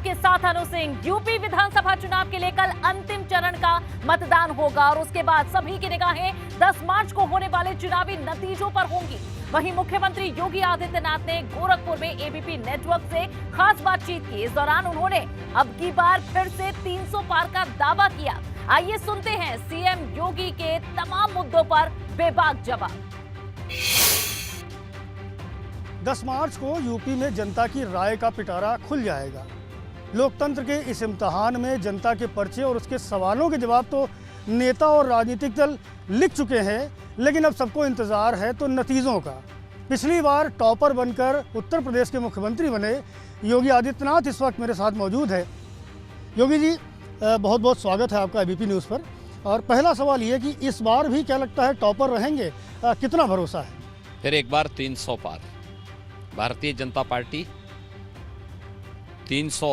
आपके साथ अनु सिंह। यूपी विधानसभा चुनाव के लिए कल अंतिम चरण का मतदान होगा और उसके बाद सभी की निगाहें 10 मार्च को होने वाले चुनावी नतीजों पर होंगी। वहीं मुख्यमंत्री योगी आदित्यनाथ ने गोरखपुर में एबीपी नेटवर्क से खास बातचीत की। इस दौरान उन्होंने अब की बार फिर से 300 पार का दावा किया। आइए सुनते हैं सीएम योगी के तमाम मुद्दों पर बेबाक जवाब। 10 मार्च को यूपी में जनता की राय का पिटारा खुल जाएगा। लोकतंत्र के इस इम्तिहान में जनता के पर्चे और उसके सवालों के जवाब तो नेता और राजनीतिक दल लिख चुके हैं, लेकिन अब सबको इंतजार है तो नतीजों का। पिछली बार टॉपर बनकर उत्तर प्रदेश के मुख्यमंत्री बने योगी आदित्यनाथ इस वक्त मेरे साथ मौजूद है। योगी जी, बहुत बहुत स्वागत है आपका एबीपी न्यूज़ पर। और पहला सवाल ये कि इस बार भी क्या लगता है टॉपर रहेंगे, कितना भरोसा है? फिर एक बार 300 पार। भारतीय जनता पार्टी 300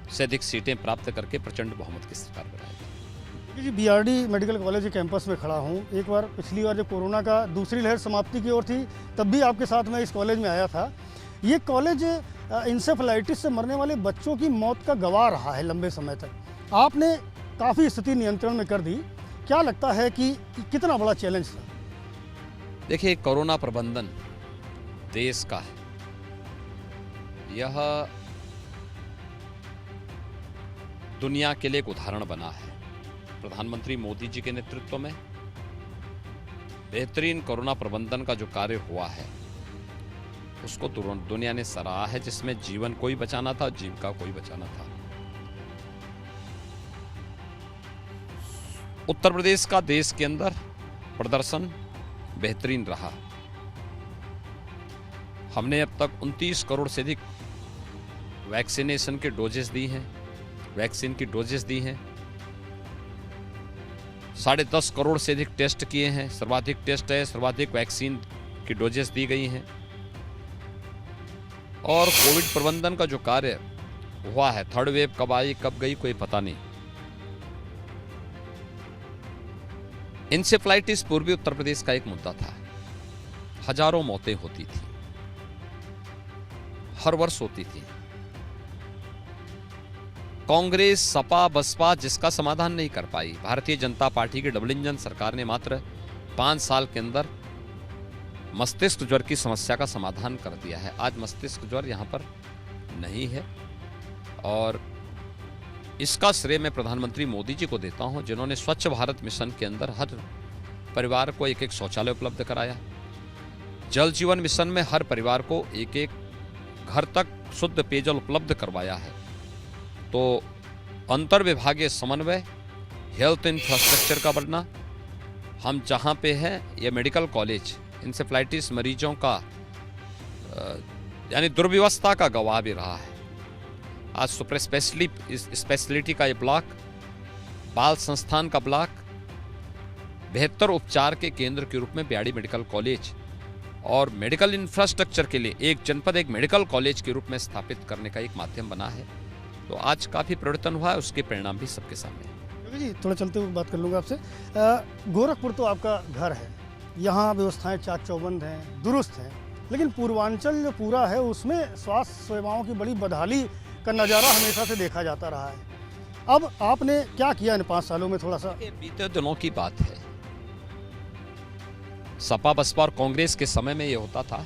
से अधिक सीटें प्राप्त करके प्रचंड बहुमत की सरकार बनाएगी। जी, बीआरडी मेडिकल कॉलेज के कैंपस में खड़ा हूँ। एक बार पिछली बार जब कोरोना का दूसरी लहर समाप्ति की ओर थी तब भी आपके साथ मैं इस कॉलेज में आया था। ये कॉलेज इंसेफेलाइटिस से मरने वाले बच्चों की मौत का गवाह रहा है लंबे समय तक। आपने काफ़ी स्थिति नियंत्रण में कर दी। क्या लगता है कि कितना बड़ा चैलेंज था? देखिए, कोरोना प्रबंधन देश का है। यह दुनिया के लिए एक उदाहरण बना है। प्रधानमंत्री मोदी जी के नेतृत्व में बेहतरीन कोरोना प्रबंधन का जो कार्य हुआ है उसको तुरंत दुनिया ने सराहा है, जिसमें जीवन कोई बचाना था, जीविका कोई बचाना था। उत्तर प्रदेश का देश के अंदर प्रदर्शन बेहतरीन रहा। हमने अब तक 29 करोड़ से अधिक वैक्सीनेशन के डोजेस दी हैं, वैक्सीन की डोजेस दी हैं। 10.5 करोड़ से अधिक टेस्ट किए हैं, सर्वाधिक टेस्ट है, सर्वाधिक वैक्सीन की डोजेस दी गई हैं। और कोविड प्रबंधन का जो कार्य हुआ है, थर्ड वेव कब आई कब गई कोई पता नहीं। इंसेफ्लाइटिस पूर्वी उत्तर प्रदेश का एक मुद्दा था। हजारों मौतें होती थी, हर वर्ष होती थी। कांग्रेस, सपा, बसपा जिसका समाधान नहीं कर पाई। भारतीय जनता पार्टी की डबल इंजन सरकार ने मात्र 5 साल के अंदर मस्तिष्क ज्वर की समस्या का समाधान कर दिया है। आज मस्तिष्क ज्वर यहां पर नहीं है और इसका श्रेय मैं प्रधानमंत्री मोदी जी को देता हूं, जिन्होंने स्वच्छ भारत मिशन के अंदर हर परिवार को एक शौचालय उपलब्ध कराया। जल जीवन मिशन में हर परिवार को एक घर तक शुद्ध पेयजल उपलब्ध करवाया है। तो अंतर विभागीय समन्वय, हेल्थ इंफ्रास्ट्रक्चर का बढ़ना, हम जहां पे हैं ये मेडिकल कॉलेज इंसेफ्लाइटिस मरीजों का यानी दुर्व्यवस्था का गवाह भी रहा है। आज सुपर स्पेशलिटी का ये ब्लॉक, बाल संस्थान का ब्लॉक, बेहतर उपचार के केंद्र के रूप में बीआरडी मेडिकल कॉलेज और मेडिकल इंफ्रास्ट्रक्चर के लिए एक जनपद एक मेडिकल कॉलेज के रूप में स्थापित करने का एक माध्यम बना है। तो आज काफी परिवर्तन हुआ है, उसके परिणाम भी सबके सामने हैं। जी, थोड़ा चलते हुए बात कर लूँगा आपसे। गोरखपुर तो आपका घर है, यहाँ व्यवस्थाएं चाक चौबंद हैं, दुरुस्त हैं, लेकिन पूर्वांचल जो पूरा है उसमें स्वास्थ्य सेवाओं की बड़ी बदहाली का नज़ारा हमेशा से देखा जाता रहा है। अब आपने क्या किया इन 5 सालों में? थोड़ा सा बीते दिनों की बात है। सपा, बसपा और कांग्रेस के समय में यह होता था।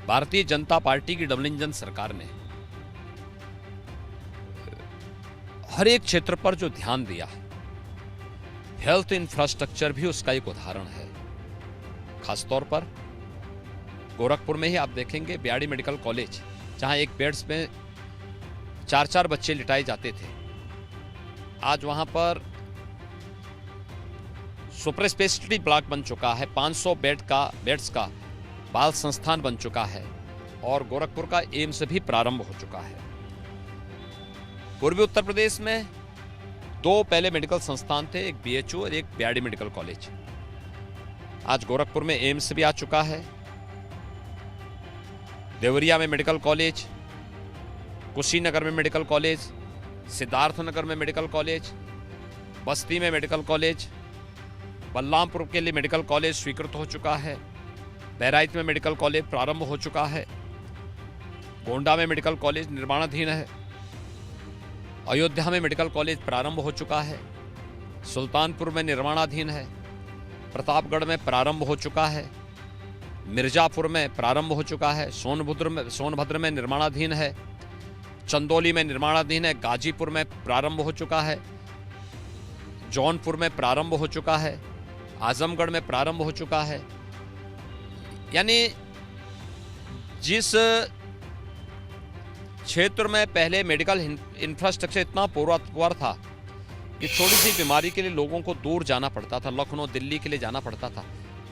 भारतीय जनता पार्टी की डबल इंजन सरकार ने हर एक क्षेत्र पर जो ध्यान दिया, हेल्थ इंफ्रास्ट्रक्चर भी उसका एक उदाहरण है। खासतौर पर गोरखपुर में ही आप देखेंगे बीआरडी मेडिकल कॉलेज, जहां एक बेड्स में 4-4 बच्चे लिटाए जाते थे, आज वहां पर सुपर स्पेशलिटी ब्लॉक बन चुका है। 500 बेड्स का बाल संस्थान बन चुका है और गोरखपुर का एम्स भी प्रारंभ हो चुका है। पूर्वी उत्तर प्रदेश में 2 पहले मेडिकल संस्थान थे, एक बीएचयू और एक बीआरडी मेडिकल कॉलेज। आज गोरखपुर में एम्स भी आ चुका है, देवरिया में मेडिकल कॉलेज, कुशीनगर में मेडिकल कॉलेज, सिद्धार्थनगर में मेडिकल कॉलेज, बस्ती में मेडिकल कॉलेज, बलरामपुर के लिए मेडिकल कॉलेज स्वीकृत हो चुका है, बहराइच में मेडिकल कॉलेज प्रारंभ हो चुका है। गोंडा में मेडिकल कॉलेज निर्माणाधीन है, अयोध्या में मेडिकल कॉलेज प्रारंभ हो चुका है, सुल्तानपुर में निर्माणाधीन है, प्रतापगढ़ में प्रारंभ हो चुका है, मिर्जापुर में प्रारंभ हो चुका है, सोनभद्र में निर्माणाधीन है, चंदौली में निर्माणाधीन है, गाजीपुर में प्रारंभ हो चुका है, जौनपुर में प्रारंभ हो चुका है, आजमगढ़ में प्रारंभ हो चुका है। यानी जिस क्षेत्र में पहले मेडिकल इंफ्रास्ट्रक्चर इतना पुअर था कि छोटी सी बीमारी के लिए लोगों को दूर जाना पड़ता था, लखनऊ दिल्ली के लिए जाना पड़ता था,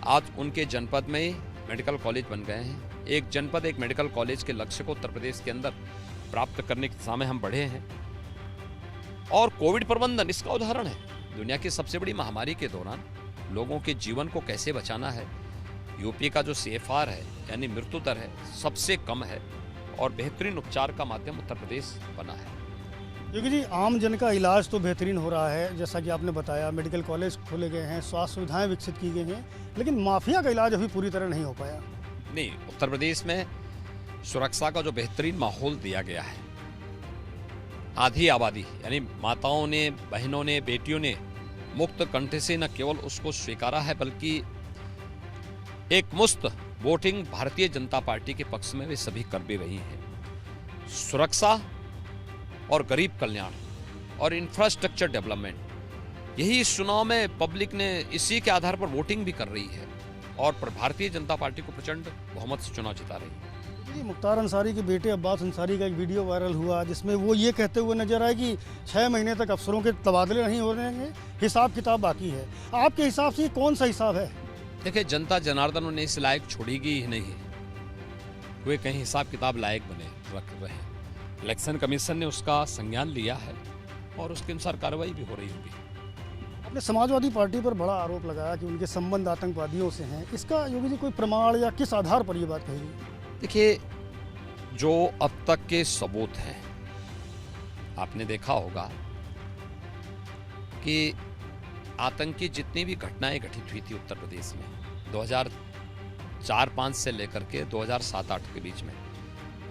आज उनके जनपद में ही मेडिकल कॉलेज बन गए हैं। एक जनपद एक मेडिकल कॉलेज के लक्ष्य को उत्तर प्रदेश के अंदर प्राप्त करने की दिशा में हम बढ़े हैं। और कोविड प्रबंधन इसका उदाहरण है। दुनिया की सबसे बड़ी महामारी के दौरान लोगों के जीवन को कैसे बचाना है। यूपी का जो CFR है यानी मृत्यु दर है सबसे कम है और बेहतरीन उपचार का माध्यम उत्तर प्रदेश बना है। योगी जी, आम जन का इलाज तो बेहतरीन हो रहा है, जैसा कि आपने बताया, मेडिकल कॉलेज खोले गए हैं, स्वास्थ्य सुविधाएं विकसित की गई हैं, लेकिन माफिया का इलाज अभी पूरी तरह नहीं हो पाया। नहीं, उत्तर प्रदेश में सुरक्षा का जो बेहतरीन माहौल दिया गया है, आधी आबादी यानी माताओं ने, बहनों ने, बेटियों ने मुक्त कंठ से न केवल उसको स्वीकारा है बल्कि एक मुफ्त वोटिंग भारतीय जनता पार्टी के पक्ष में वे सभी कर भी रही हैं। सुरक्षा और गरीब कल्याण और इंफ्रास्ट्रक्चर डेवलपमेंट, यही इस चुनाव में पब्लिक ने इसी के आधार पर वोटिंग भी कर रही है और भारतीय जनता पार्टी को प्रचंड बहुमत से चुनाव जिता रही है। जी, मुख्तार अंसारी के बेटे अब्बास अंसारी का एक वीडियो वायरल हुआ जिसमें वो ये कहते हुए नजर आए कि 6 महीने तक अफसरों के तबादले नहीं हो रहे हैं, हिसाब किताब बाकी है। आपके हिसाब से कौन सा हिसाब है? देखिए, जनता जनार्दन उन्हें इस लायक छोड़ेगी ही नहीं, वे कहीं हिसाब किताब लायक बने रख रहे हैं। इलेक्शन कमीशन ने उसका संज्ञान लिया है और उसके अनुसार कार्रवाई भी हो रही होगी। आपने समाजवादी पार्टी पर बड़ा आरोप लगाया कि उनके संबंध आतंकवादियों से हैं। इसका योगी जी कोई प्रमाण या किस आधार पर ये बात कही? देखिए, जो अब तक के सबूत हैं, आपने देखा होगा कि आतंकी जितनी भी घटनाएं घटित हुई थी उत्तर प्रदेश में 2004-05 से लेकर के 2007-08 के बीच में,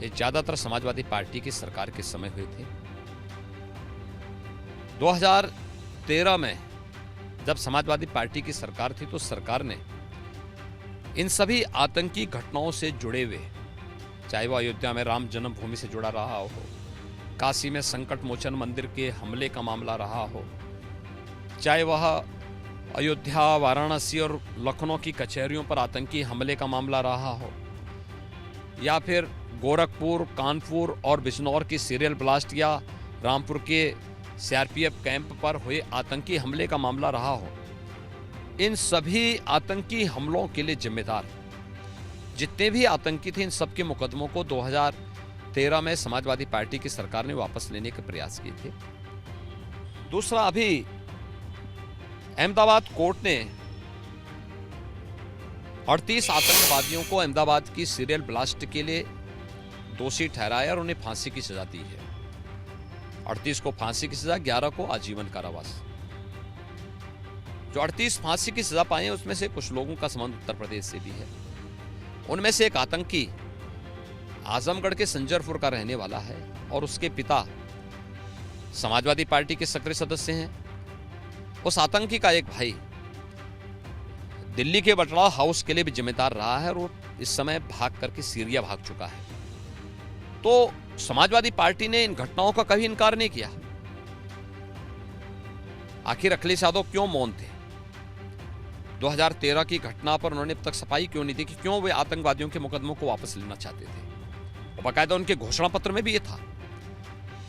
ये ज्यादातर समाजवादी पार्टी की सरकार के समय हुए थे। 2013 में जब समाजवादी पार्टी की सरकार थी तो सरकार ने इन सभी आतंकी घटनाओं से जुड़े हुए, चाहे वो अयोध्या में राम जन्मभूमि से जुड़ा रहा हो, काशी में संकट मोचन मंदिर के हमले का मामला रहा हो, चाहे वह अयोध्या, वाराणसी और लखनऊ की कचहरियों पर आतंकी हमले का मामला रहा हो, या फिर गोरखपुर, कानपुर और बिजनौर की सीरियल ब्लास्ट या रामपुर के CRPF कैंप पर हुए आतंकी हमले का मामला रहा हो, इन सभी आतंकी हमलों के लिए जिम्मेदार जितने भी आतंकी थे, इन सबके मुकदमों को 2013 में समाजवादी पार्टी की सरकार ने वापस लेने के प्रयास किए थे। दूसरा, अभी अहमदाबाद कोर्ट ने 38 आतंकवादियों को अहमदाबाद की सीरियल ब्लास्ट के लिए दोषी ठहराया और उन्हें फांसी की सजा दी है। 38 को फांसी की सजा, 11 को आजीवन कारावास। जो 38 फांसी की सजा पाए हैं उसमें से कुछ लोगों का संबंध उत्तर प्रदेश से भी है। उनमें से एक आतंकी आजमगढ़ के संजरपुर का रहने वाला है और उसके पिता समाजवादी पार्टी के सक्रिय सदस्य हैं। उस आतंकी का एक भाई दिल्ली के बटला हाउस के लिए भी जिम्मेदार रहा है और वो इस समय भाग करके सीरिया भाग चुका है। तो समाजवादी पार्टी ने इन घटनाओं का कभी इनकार नहीं किया। आखिर अखिलेश यादव क्यों मौन थे? 2013 की घटना पर उन्होंने अब तक सफाई क्यों नहीं दी कि क्यों वे आतंकवादियों के मुकदमों को वापस लेना चाहते थे? और बाकायदा उनके घोषणा पत्र में भी ये था।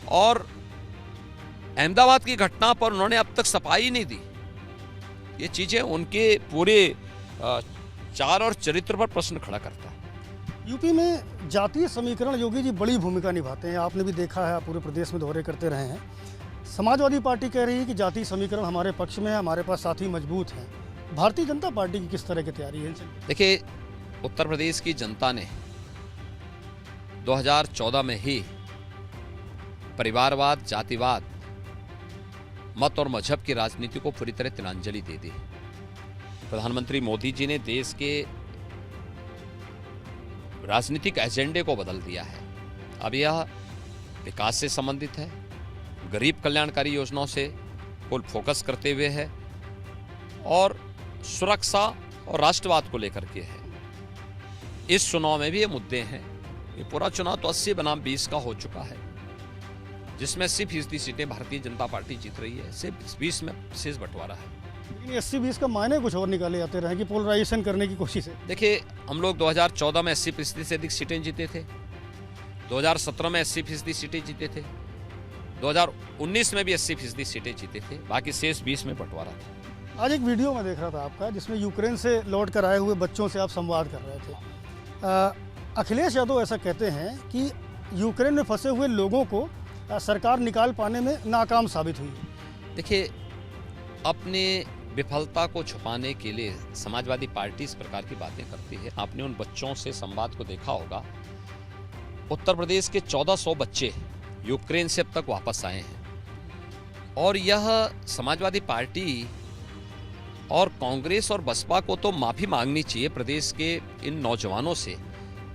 और अहमदाबाद की घटना पर उन्होंने अब तक सफाई नहीं दी। ये चीजें उनके पूरे चार और चरित्र पर प्रश्न खड़ा करता है। यूपी में जातीय समीकरण योगी जी बड़ी भूमिका निभाते हैं। आपने भी देखा है, आप पूरे प्रदेश में दौरे करते रहे हैं। समाजवादी पार्टी कह रही है कि जातीय समीकरण हमारे पक्ष में है, हमारे पास साथी मजबूत हैं। भारतीय जनता पार्टी की किस तरह की तैयारी है? देखिए, उत्तर प्रदेश की जनता ने 2014 में ही परिवारवाद, जातिवाद, मत और मजहब की राजनीति को पूरी तरह तिलांजलि दे दी। प्रधानमंत्री मोदी जी ने देश के राजनीतिक एजेंडे को बदल दिया है अब यह विकास से संबंधित है, गरीब कल्याणकारी योजनाओं से फुल फोकस करते हुए है और सुरक्षा और राष्ट्रवाद को लेकर के है। इस चुनाव में भी ये मुद्दे हैं। ये पूरा चुनाव तो 80 बनाम 20 का हो चुका है, जिसमें 80% सीटें भारतीय जनता पार्टी जीत रही है, सिर्फ 20 में शेष बंटवारा है। लेकिन 80-20 का मायने कुछ और निकाले जाते रहे कि पोलराइजेशन करने की कोशिश है। देखिए, हम लोग 2014 में 80% से अधिक सीटें जीते थे, 2017 में 80% सीटें जीते थे, 2019 में भी 80% सीटें जीते थे, बाकी शेष 20 में बंटवारा था। आज एक वीडियो में देख रहा था आपका, जिसमें यूक्रेन से लौट कर आए हुए बच्चों से आप संवाद कर रहे थे। अखिलेश यादव ऐसा कहते हैं कि यूक्रेन में फंसे हुए लोगों को सरकार निकाल पाने में नाकाम साबित हुई। देखिए, अपने विफलता को छुपाने के लिए समाजवादी पार्टी इस प्रकार की बातें करती है। आपने उन बच्चों से संवाद को देखा होगा। उत्तर प्रदेश के 1400 बच्चे यूक्रेन से अब तक वापस आए हैं और यह समाजवादी पार्टी और कांग्रेस और बसपा को तो माफ़ी मांगनी चाहिए प्रदेश के इन नौजवानों से,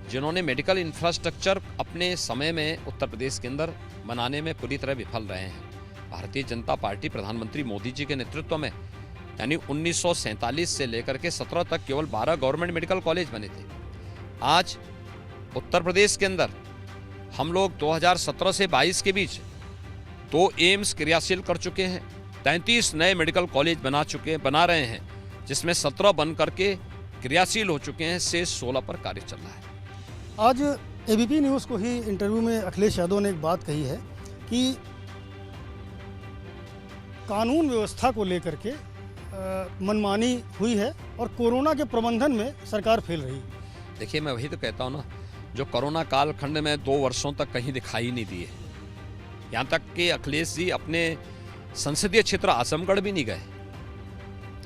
जिन्होंने मेडिकल इंफ्रास्ट्रक्चर अपने समय में उत्तर प्रदेश के अंदर बनाने में पूरी तरह विफल रहे हैं। भारतीय जनता पार्टी प्रधानमंत्री मोदी जी के नेतृत्व में यानी 1947 से लेकर के 17 तक केवल 12 गवर्नमेंट मेडिकल कॉलेज बने थे। आज उत्तर प्रदेश के अंदर हम लोग 2017 से 22 के बीच 2 एम्स क्रियाशील कर चुके हैं, 33 नए मेडिकल कॉलेज बना रहे हैं, जिसमें 17 बन करके क्रियाशील हो चुके हैं, शेष 16 पर कार्य चल रहा है। आज एबीपी न्यूज़ को ही इंटरव्यू में अखिलेश यादव ने एक बात कही है कि कानून व्यवस्था को लेकर के मनमानी हुई है और कोरोना के प्रबंधन में सरकार फेल रही। देखिए, मैं वही तो कहता हूँ ना, जो कोरोना कालखंड में 2 वर्षों तक कहीं दिखाई नहीं दिए। यहाँ तक कि अखिलेश जी अपने संसदीय क्षेत्र आजमगढ़ भी नहीं गए।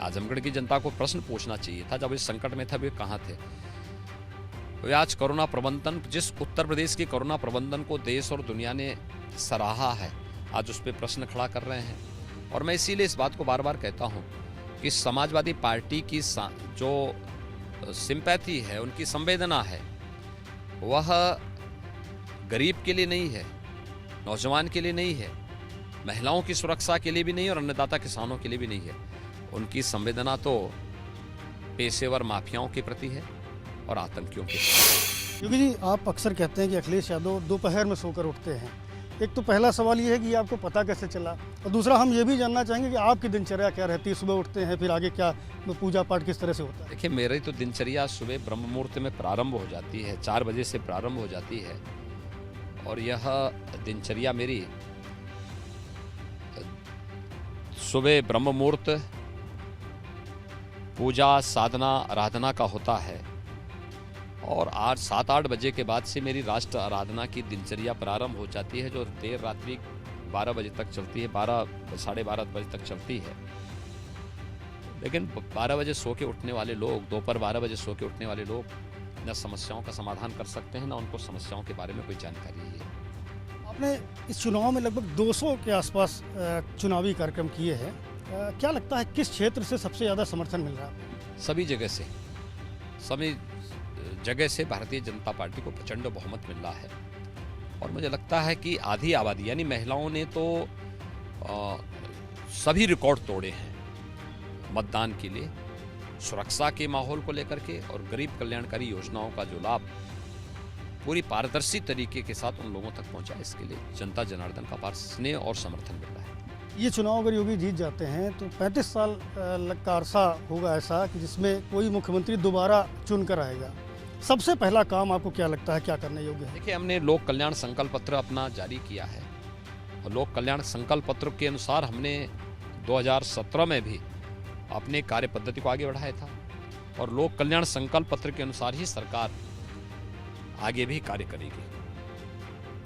आजमगढ़ की जनता को प्रश्न पूछना चाहिए था, जब इस संकट में था वे कहाँ थे। वे आज कोरोना प्रबंधन, जिस उत्तर प्रदेश की कोरोना प्रबंधन को देश और दुनिया ने सराहा है, आज उस पर प्रश्न खड़ा कर रहे हैं। और मैं इसीलिए इस बात को बार बार कहता हूँ कि समाजवादी पार्टी की जो सिंपैथी है, उनकी संवेदना है, वह गरीब के लिए नहीं है, नौजवान के लिए नहीं है, महिलाओं की सुरक्षा के लिए भी नहीं और अन्नदाता किसानों के लिए भी नहीं है। उनकी संवेदना तो पेशेवर माफियाओं के प्रति है और आतंकियों के प्रति। योगी जी, आप अक्सर कहते हैं कि अखिलेश यादव दोपहर में सोकर उठते हैं। एक तो पहला सवाल ये है कि आपको पता कैसे चला, और दूसरा हम ये भी जानना चाहेंगे कि आपकी दिनचर्या क्या रहती है। सुबह उठते हैं, फिर आगे क्या पूजा पाठ किस तरह से होता है? देखिए, मेरी तो दिनचर्या सुबह ब्रह्म मुहूर्त में प्रारंभ हो जाती है, 4 बजे से प्रारंभ हो जाती है और यह दिनचर्या मेरी सुबह ब्रह्म मुहूर्त पूजा साधना आराधना का होता है और आज 7-8 बजे के बाद से मेरी राष्ट्र आराधना की दिनचर्या प्रारंभ हो जाती है, जो देर रात्रि 12 बजे तक चलती है, 12 साढ़े 12 बजे तक चलती है। लेकिन 12 बजे सो के उठने वाले लोग, दोपहर 12 बजे सो के उठने वाले लोग न समस्याओं का समाधान कर सकते हैं, न उनको समस्याओं के बारे में कोई जानकारी है। आपने इस चुनाव में लगभग 200 के आसपास चुनावी कार्यक्रम किए हैं। क्या लगता है किस क्षेत्र से सबसे ज़्यादा समर्थन मिल रहा है? सभी जगह से भारतीय जनता पार्टी को प्रचंड बहुमत मिल रहा है और मुझे लगता है कि आधी आबादी यानी महिलाओं ने तो सभी रिकॉर्ड तोड़े हैं मतदान के लिए, सुरक्षा के माहौल को लेकर के और गरीब कल्याणकारी योजनाओं का जो लाभ पूरी पारदर्शी तरीके के साथ उन लोगों तक पहुंचा, इसके लिए जनता जनार्दन का अपार स्नेह और समर्थन मिल रहा है। ये चुनाव अगर योगी जीत जाते हैं तो 35 साल का अरसा होगा ऐसा कि जिसमें कोई मुख्यमंत्री दोबारा चुनकर आएगा। सबसे पहला काम आपको क्या लगता है क्या करने योग्य है? देखिए, हमने लोक कल्याण संकल्प पत्र अपना जारी किया है और लोक कल्याण संकल्प पत्र के अनुसार हमने 2017 में भी अपने कार्य पद्धति को आगे बढ़ाया था और लोक कल्याण संकल्प पत्र के अनुसार ही सरकार आगे भी कार्य करेगी।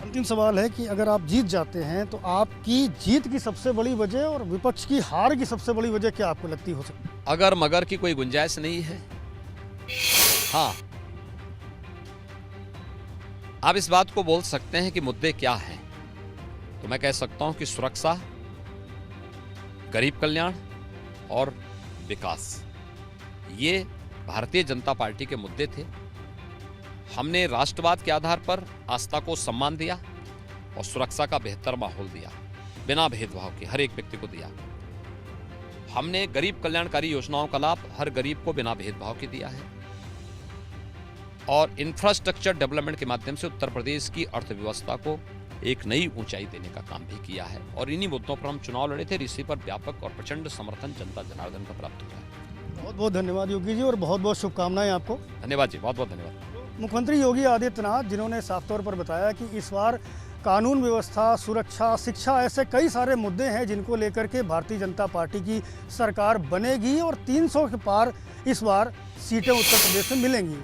अंतिम सवाल है कि अगर आप जीत जाते हैं तो आपकी जीत की सबसे बड़ी वजह और विपक्ष की हार की सबसे बड़ी वजह क्या आपको लगती हो सकती है? अगर मगर की कोई गुंजाइश नहीं है। हाँ, आप इस बात को बोल सकते हैं कि मुद्दे क्या हैं, तो मैं कह सकता हूं कि सुरक्षा, गरीब कल्याण और विकास, ये भारतीय जनता पार्टी के मुद्दे थे। हमने राष्ट्रवाद के आधार पर आस्था को सम्मान दिया और सुरक्षा का बेहतर माहौल दिया, बिना भेदभाव के हर एक व्यक्ति को दिया। हमने गरीब कल्याणकारी योजनाओं का लाभ हर गरीब को बिना भेदभाव के दिया है और इंफ्रास्ट्रक्चर डेवलपमेंट के माध्यम से उत्तर प्रदेश की अर्थव्यवस्था को एक नई ऊंचाई देने का काम भी किया है। और इन्हीं मुद्दों पर हम चुनाव लड़े थे, इसी पर व्यापक और प्रचंड समर्थन जनता जनार्दन का प्राप्त हुआ है। बहुत बहुत धन्यवाद योगी जी और बहुत बहुत शुभकामनाएं आपको। धन्यवाद जी, बहुत बहुत धन्यवाद। मुख्यमंत्री योगी आदित्यनाथ जिन्होंने साफ तौर पर बताया कि इस बार कानून व्यवस्था, सुरक्षा, शिक्षा ऐसे कई सारे मुद्दे हैं जिनको लेकर के भारतीय जनता पार्टी की सरकार बनेगी और 300 के पार इस बार सीटें उत्तर प्रदेश में मिलेंगी।